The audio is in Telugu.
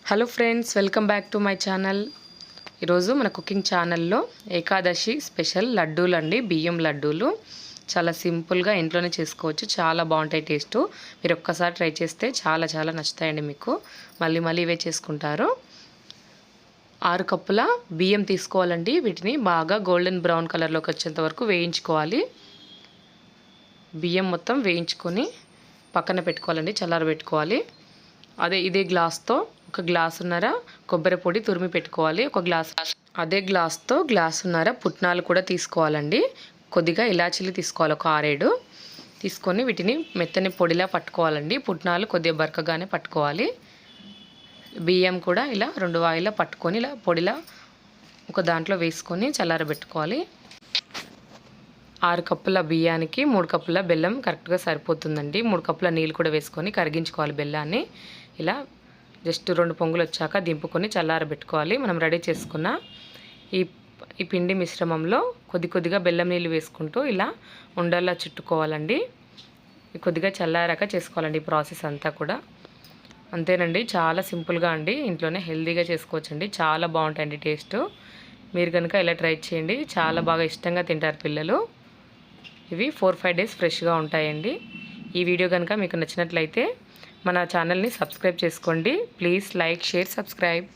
Hello friends, welcome back to my channel. ఈరోజు మన కుకింగ్ ఛానల్లో ఏకాదశి స్పెషల్ లడ్డూలు అండి. బియ్యం లడ్డూలు చాలా సింపుల్గా ఇంట్లోనే చేసుకోవచ్చు. చాలా బాగుంటాయి టేస్ట్. మీరు ఒక్కసారి ట్రై చేస్తే చాలా చాలా నచ్చుతాయండి మీకు. మళ్ళీ మళ్ళీ ఇవే చేసుకుంటారు. 6 కప్పుల బియ్యం తీసుకోవాలండి. వీటిని బాగా గోల్డెన్ బ్రౌన్ కలర్లోకి వచ్చేంత వరకు వేయించుకోవాలి. బియ్యం మొత్తం వేయించుకొని పక్కన పెట్టుకోవాలండి, చల్లారబెట్టుకోవాలి. ఇదే గ్లాస్తో ఒక గ్లాసున్నర కొబ్బరి పొడి తురిమి పెట్టుకోవాలి. అదే గ్లాస్తో గ్లాసున్నర పుట్నాలు కూడా తీసుకోవాలండి. కొద్దిగా ఇలాచీలు తీసుకోవాలి, ఒక 6-7 తీసుకొని వీటిని మెత్తని పొడిలా పట్టుకోవాలండి. పుట్నాలు కొద్దిగా బరకగానే పట్టుకోవాలి. బియ్యం కూడా ఇలా 2 వాయిలా పట్టుకొని ఇలా పొడిలా ఒక దాంట్లో వేసుకొని చల్లారబెట్టుకోవాలి. 6 కప్పుల బియ్యానికి 3 కప్పుల బెల్లం కరెక్ట్గా సరిపోతుందండి. 3 కప్పుల నీళ్ళు కూడా వేసుకొని కరిగించుకోవాలి బెల్లాన్ని. ఇలా జస్ట్ 2 పొంగులు వచ్చాక దింపుకొని చల్లారబెట్టుకోవాలి. మనం రెడీ చేసుకున్న ఈ పిండి మిశ్రమంలో కొద్దిగా బెల్లం నీళ్ళు వేసుకుంటూ ఇలా ఉండల్లా చుట్టుకోవాలండి. కొద్దిగా చల్లారాక చేసుకోవాలండి ఈ ప్రాసెస్ అంతా కూడా. అంతేనండి, చాలా సింపుల్గా అండి. ఇంట్లోనే హెల్తీగా చేసుకోవచ్చండి. చాలా బాగుంటాయండి టేస్ట్. మీరు కనుక ఇలా ట్రై చేయండి, చాలా బాగా ఇష్టంగా తింటారు పిల్లలు. ఇవి 4-5 డేస్ ఫ్రెష్గా ఉంటాయండి. ఈ వీడియో కనుక మీకు నచ్చినట్లయితే మన ఛానల్ని సబ్స్క్రైబ్ చేసుకోండి. Please like, share, subscribe.